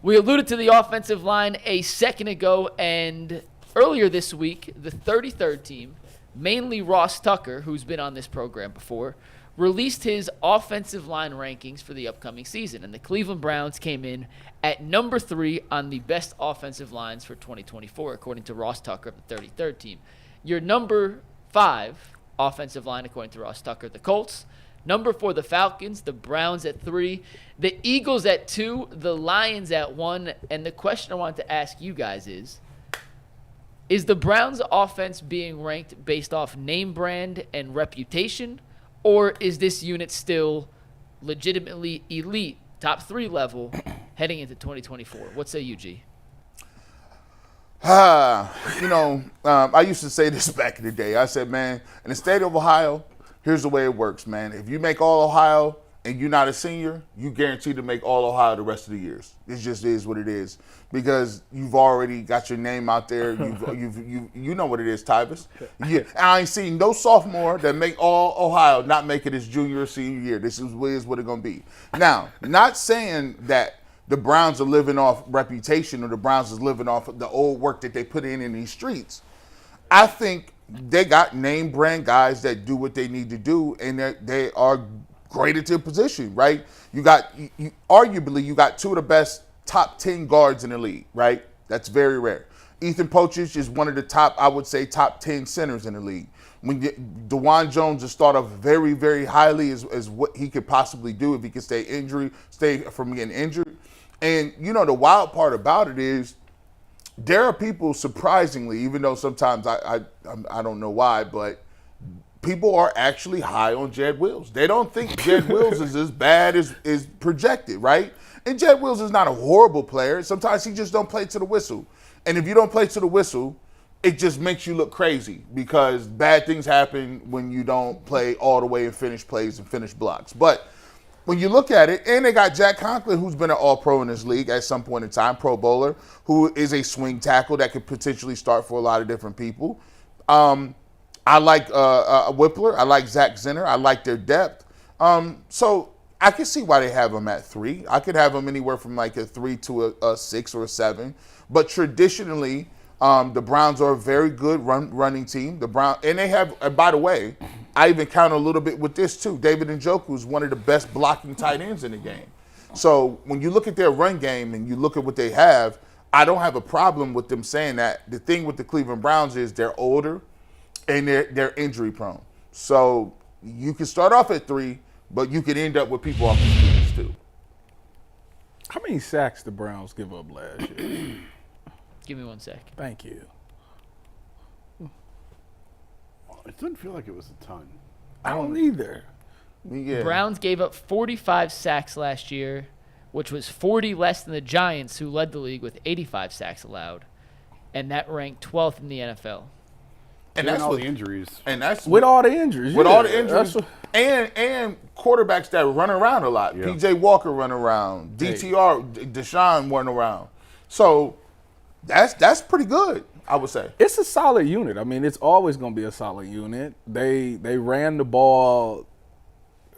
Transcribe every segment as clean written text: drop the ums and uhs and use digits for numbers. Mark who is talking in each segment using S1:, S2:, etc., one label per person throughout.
S1: We alluded to the offensive line a second ago, and earlier this week, the 33rd team, mainly Ross Tucker, who's been on this program before, released his offensive line rankings for the upcoming season. And the Cleveland Browns came in at number 3 on the best offensive lines for 2024, according to Ross Tucker of the 33rd team. Your number 5 offensive line, according to Ross Tucker, the Colts. Number 4, the Falcons. The Browns at 3. The Eagles at 2. The Lions at 1. And the question I wanted to ask you guys is the Browns' offense being ranked based off name brand and reputation, or is this unit still legitimately elite, top 3 level, heading into 2024? What say you, G?
S2: I used to say this back in the day. I said, man, in the state of Ohio, here's the way it works, man. If you make all Ohio and you're not a senior, you guaranteed to make all Ohio the rest of the years. It just is what it is, because you've already got your name out there. You know what it is, Tyvis. Yeah, I ain't seen no sophomore that make all Ohio not make it his junior or senior year. This is what it's going to be. Now, not saying that the Browns are living off reputation or the Browns is living off the old work that they put in these streets. I think they got name brand guys that do what they need to do, and they are great at their position, right? Arguably, you got 2 of the best top 10 guards in the league, right? That's very rare. Ethan Pochich is one of the top 10 centers in the league. When Dawand Jones is thought of very, very highly as what he could possibly do if he could stay from getting injured. And, the wild part about it is there are people, surprisingly, even though sometimes I don't know why, but people are actually high on Jedrick Wills. They don't think Jedrick Wills is as bad as is projected, right? And Jedrick Wills is not a horrible player. Sometimes he just don't play to the whistle. And if you don't play to the whistle, it just makes you look crazy, because bad things happen when you don't play all the way and finish plays and finish blocks. But when you look at it, and they got Jack Conklin, who's been an all-pro in this league at some point in time, Pro Bowler, who is a swing tackle that could potentially start for a lot of different people. I like Whippler. I like Zach Zinner. I like their depth. So I can see why they have them at 3. I could have them anywhere from like a 3 to a 6 or a 7. But traditionally, the Browns are a very good running team. And they have, by the way, I even count a little bit with this too. David Njoku is one of the best blocking tight ends in the game. So when you look at their run game and you look at what they have, I don't have a problem with them saying that. The thing with the Cleveland Browns is they're older and they're injury prone. So you can start off at 3, but you could end up with people off the streets too.
S3: How many sacks the Browns give up last year?
S1: Give me 1 sec.
S3: Thank you.
S4: It didn't feel like it was a ton.
S3: I don't either.
S2: Yeah.
S1: Browns gave up 45 sacks last year, which was 40 less than the Giants, who led the league with 85 sacks allowed. And that ranked 12th in the NFL.
S4: And that's all the injuries.
S2: And that's
S3: with all the injuries.
S2: With all the injuries. And quarterbacks that run around a lot. Yeah. P.J. Walker run around. DTR, Deshaun run around. So that's pretty good, I would say.
S3: It's a solid unit. I mean, it's always going to be a solid unit. They ran the ball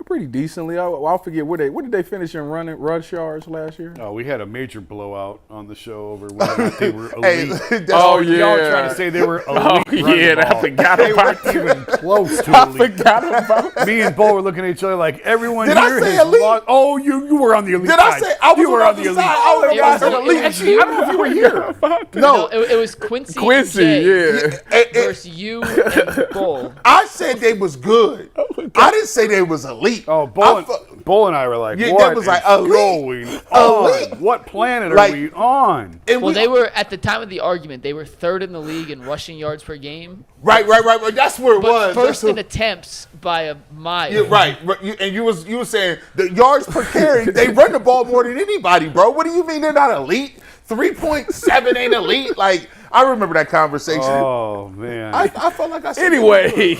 S3: pretty decently. I forget what did they finish in rush yards last year?
S4: Oh, we had a major blowout on the show over whether or not they were elite.
S3: Oh yeah,
S4: y'all trying to say they were elite.
S3: Oh yeah, I forgot about
S4: they weren't even close to elite.
S3: I forgot about.
S4: Me and Bo were looking at each other like everyone
S2: Did
S4: here
S2: I say
S4: has
S2: elite?
S4: lost. Oh, you were on the elite
S2: Did
S4: side.
S2: I say I was
S4: you were on the elite
S2: side? I said elite.
S4: Actually, I don't know if you were here.
S2: No,
S1: it was Quincy.
S3: Quincy,
S1: and Jay
S3: yeah.
S1: versus you and Bull.
S2: I said they was good. I didn't say they was elite.
S4: Oh, Bull and I were like,
S2: Yeah,
S4: what
S2: that was like
S4: is
S2: elite.
S4: going on? What planet are we on?
S1: Well, they were, at the time of the argument, they were 3rd in the league in rushing yards per game.
S2: Right. That's where it was.
S1: First in attempts by a mile.
S2: Yeah, right. And you were saying the yards per carry, they run the ball more than anybody, bro. What do you mean they're not elite? 3.7 ain't elite? Like, I remember that conversation.
S4: Oh, man.
S2: I felt like I said
S3: Anyway,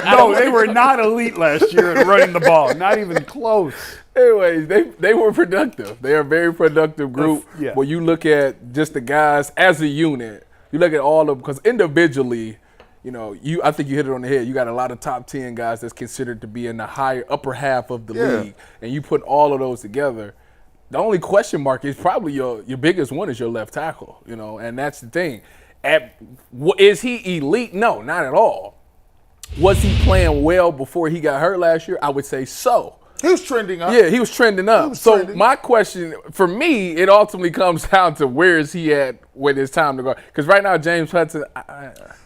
S4: no, they were not elite last year at running the ball. Not even close.
S3: anyways, they were productive. They are a very productive group.
S4: Yeah.
S3: When you look at just the guys as a unit, you look at all of them, because individually, I think you hit it on the head. You got a lot of top 10 guys that's considered to be in the upper half of the league, and you put all of those together. The only question mark is probably your biggest one is your left tackle, and that's the thing. Is he elite? No, not at all. Was he playing well before he got hurt last year? I would say so.
S2: He was trending up.
S3: Yeah, he was trending up. My question, for me, it ultimately comes down to where is he at when it's time to go? Because right now, James Hudson.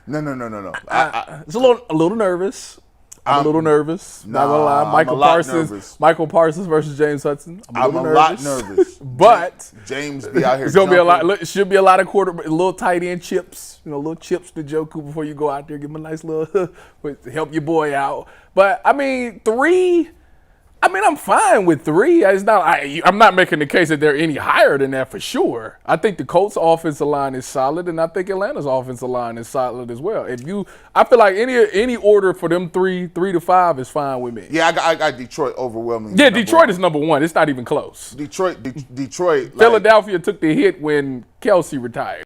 S2: No.
S3: It's a little nervous. I'm a little nervous. Not gonna lie. Michael Parsons versus James Hudson. I'm a
S2: lot nervous.
S3: But
S2: James be out here.
S3: It's gonna be a lot. Should be a lot of little tight end chips. Little chips to Joku before you go out there. Give him a nice little help your boy out. But I mean, 3. I mean, I'm fine with 3. It's not. I'm not making the case that they're any higher than that for sure. I think the Colts' offensive line is solid, and I think Atlanta's offensive line is solid as well. I feel like any order for them 3 to 5 is fine with me.
S2: Yeah, I got Detroit overwhelming.
S3: Yeah, Detroit is number 1. It's not even close.
S2: Detroit.
S3: Philadelphia took the hit when Kelsey retired.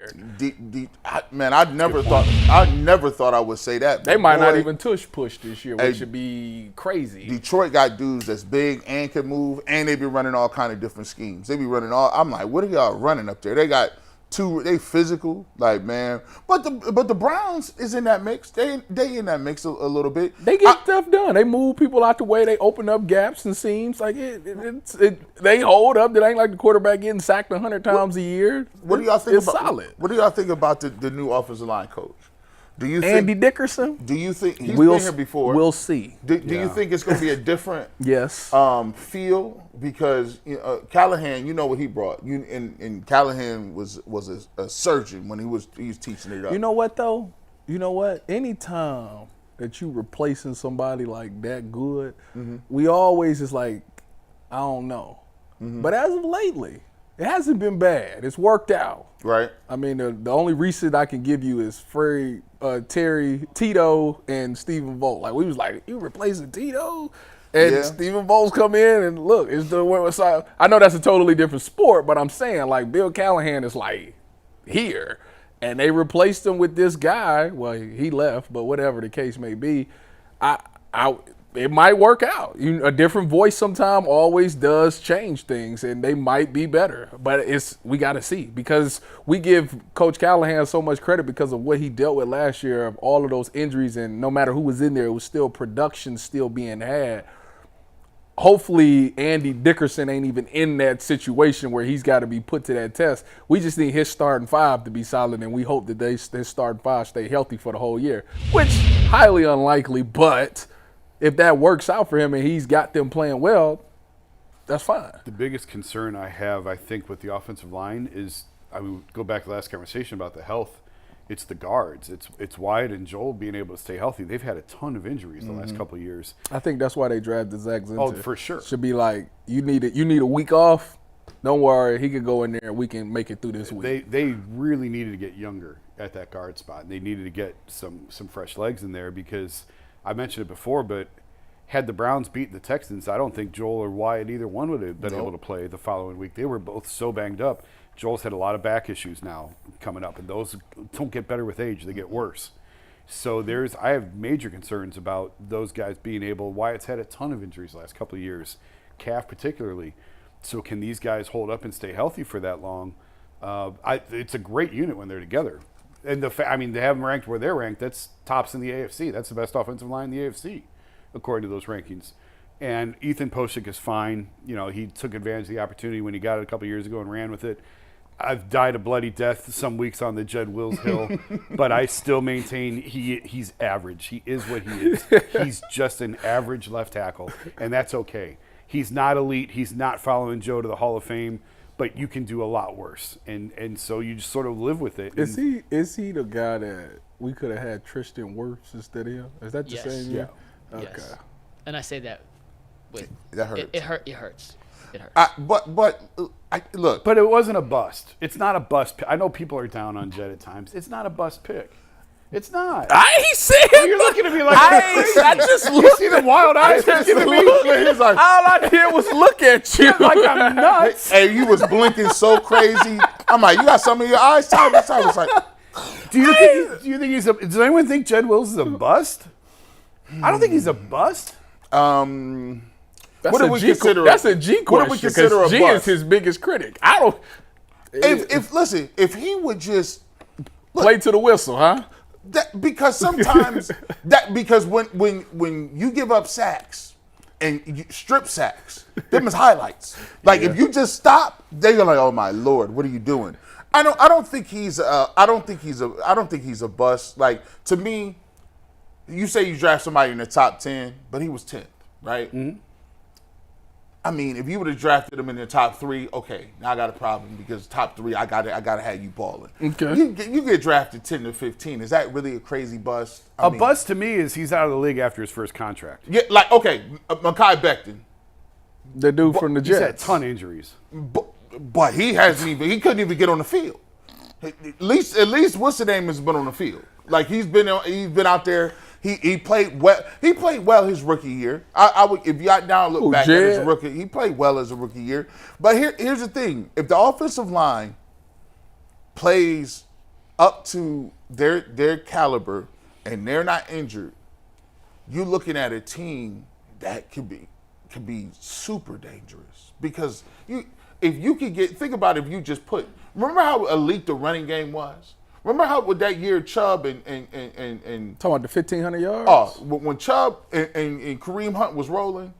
S2: Man, I never thought I would say that.
S3: They might not even push this year, which should be crazy.
S2: Detroit got dudes that's big and can move, and they be running all kind of different schemes. They be running I'm like, what are y'all running up there? They got 2. They physical, like, man. But the Browns is in that mix. They in that mix a little bit.
S3: They get stuff done. They move people out the way. They open up gaps and seams. Like they hold up. It ain't like the quarterback getting sacked 100 times a year.
S2: What do y'all think
S3: it's
S2: about?
S3: Solid.
S2: What do y'all think about the new offensive line coach? Do you think
S3: Andy Dickerson?
S2: Do you think he's been here before?
S3: We'll see.
S2: Do you think it's going to be a different
S3: yes
S2: feel because Callahan, you know what he brought. And Callahan was a surgeon when he was teaching it up.
S3: You know what though? You know what? Anytime that you replacing somebody like that good, we always is like, I don't know. But as of lately, it hasn't been bad. It's worked out.
S2: Right.
S3: I mean, the only recent I can give you is Terry, Tito, and Stephen Volt. Like, we was like, you replacing Tito? And Stephen Volt's come in and look, it's the I know that's a totally different sport, but I'm saying, like, Bill Callahan is like here. And they replaced him with this guy. Well, he left, but whatever the case may be, it might work out. A different voice sometime always does change things, and they might be better. But we got to see because we give Coach Callahan so much credit because of what he dealt with last year of all of those injuries, and no matter who was in there, it was still production still being had. Hopefully, Andy Dickerson ain't even in that situation where he's got to be put to that test. We just need his starting 5 to be solid, and we hope that his starting 5 stay healthy for the whole year, which highly unlikely, but if that works out for him and he's got them playing well, that's fine.
S4: The biggest concern I have, I think, with the offensive line is, I would go back to the last conversation about the health. It's the guards. It's Wyatt and Joel being able to stay healthy. They've had a ton of injuries the last couple of years.
S3: I think that's why they drafted Zach Zinter.
S4: Oh, for sure.
S3: Should be like, you need a week off. Don't worry, he could go in there and we can make it through this week.
S4: They really needed to get younger at that guard spot. They needed to get some fresh legs in there because I mentioned it before, but had the Browns beaten the Texans, I don't think Joel or Wyatt, either one would have been able to play the following week. They were both so banged up. Joel's had a lot of back issues now coming up, and those don't get better with age. They get worse. So I have major concerns about those guys being able. Wyatt's had a ton of injuries the last couple of years, calf particularly. So can these guys hold up and stay healthy for that long? It's a great unit when they're together. And they have them ranked where they're ranked. That's tops in the AFC. That's the best offensive line in the AFC, according to those rankings. And Ethan Poshik is fine. He took advantage of the opportunity when he got it a couple of years ago and ran with it. I've died a bloody death some weeks on the Jedrick Wills hill, but I still maintain he's average. He is what he is. He's just an average left tackle, and that's okay. He's not elite. He's not following Joe to the Hall of Fame, but you can do a lot worse, and so you just sort of live with it.
S3: Is he the guy that we could have had Tristan Wirfs instead of him? Is that the same?
S4: Yeah.
S3: Okay.
S1: Yes. And I say that with
S2: that hurts.
S1: It hurts. It hurts.
S2: Look.
S4: But it wasn't a bust. It's not a bust. I know people are down on Jed at times. It's not a bust pick. It's not.
S3: I ain't saying.
S4: You're looking at me like
S3: I just
S4: you see the wild eyes giving me.
S2: He's like,
S3: all I did was look at you
S4: like I'm nuts.
S2: Hey, you was blinking so crazy. I'm like, you got something in your eyes? Tyvis was like,
S4: do you think he's a? Does anyone think Jedrick Wills is a bust? I don't think he's a bust.
S2: What do we consider?
S3: That's a G question.
S2: What do we consider a
S3: G
S2: bust?
S3: is his biggest critic. I don't.
S2: If he would just
S3: Play to the whistle, huh?
S2: because sometimes because when you give up sacks and you strip sacks, them is highlights. Like if you just stop, they're like, oh my Lord, what are you doing? I don't think he's a bust. Like to me, you say you draft somebody in the top 10, but he was 10th, right? Mm-hmm. I mean, if you would have drafted him in the top 3, okay, now I got a problem because top 3, I gotta have you balling.
S3: Okay.
S2: You get drafted 10 to 15. Is that really a crazy bust?
S4: A bust to me is he's out of the league after his first contract.
S2: Yeah, like okay, Mekhi Becton.
S3: The dude from the
S4: He's had a
S3: Jets.
S4: ton of injuries.
S2: But he couldn't even get on the field. At least what's the name has been on the field. Like he's been out there. He played well. He played well his rookie year. I would if you got down look back at his rookie. He played well as a rookie year. But here's the thing: if the offensive line plays up to their caliber and they're not injured, you're looking at a team that could be super dangerous. Because if you could think about if you just remember how elite the running game was. Remember how with that year Chubb and
S3: Talking about the 1,500 yards?
S2: Oh, when Chubb and Kareem Hunt was rolling,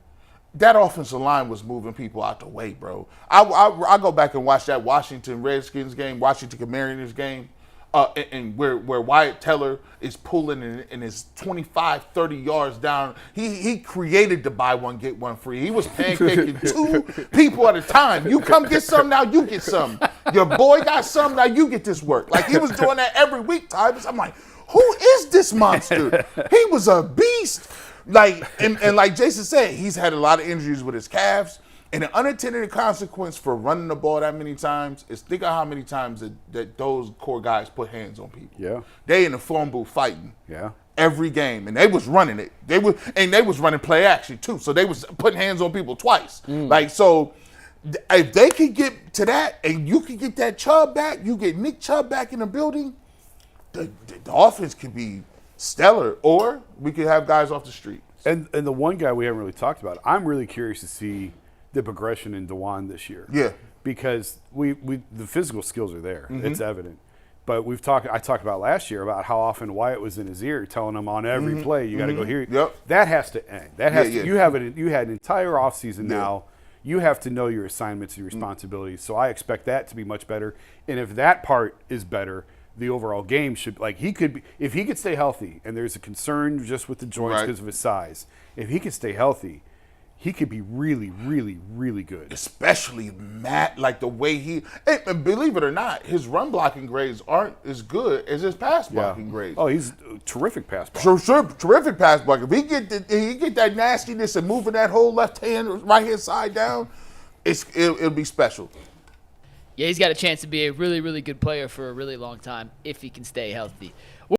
S2: that offensive line was moving people out the way, bro. I go back and watch that Washington Redskins game, Washington Commanders game, and where Wyatt Teller is pulling and is 25, 30 yards down. He created the buy one, get one free. He was pancaking 2 people at a time. You come get some, now you get some. Your boy got some, now you get this work. Like he was doing that every week, Tyvis. I'm like, who is this monster? He was a beast. Like and like Jason said, he's had a lot of injuries with his calves. And an unintended consequence for running the ball that many times is think of how many times that those core guys put hands on people.
S4: Yeah.
S2: They in the phone booth fighting.
S4: Yeah.
S2: Every game. And they was running it. They was running play action too. So they was putting hands on people twice. Like so if they could get to that and you could get that Chubb back, you get Nick Chubb back in the building, the offense could be stellar. Or we could have guys off the street.
S4: And the one guy we haven't really talked about, I'm really curious to see the progression in Dawand this year.
S2: Yeah.
S4: Because the physical skills are there. Mm-hmm. It's evident. But I talked about last year about how often Wyatt was in his ear telling him on every play, you got to go here.
S2: Yep.
S4: That has to end. That has to, you had an entire offseason now. You have to know your assignments and your responsibilities. So I expect that to be much better. And if that part is better, the overall game should if he could stay healthy, and there's a concern just with the joints because of his size. If he could stay healthy, he could be really, really, really good.
S2: Especially Matt, like the way and believe it or not, his run blocking grades aren't as good as his pass blocking grades.
S4: Oh, he's a terrific pass blocker.
S2: Terrific pass blocker. If he get that nastiness and moving that whole left hand, right hand side down, it'll be special.
S1: Yeah, he's got a chance to be a really, really good player for a really long time if he can stay healthy.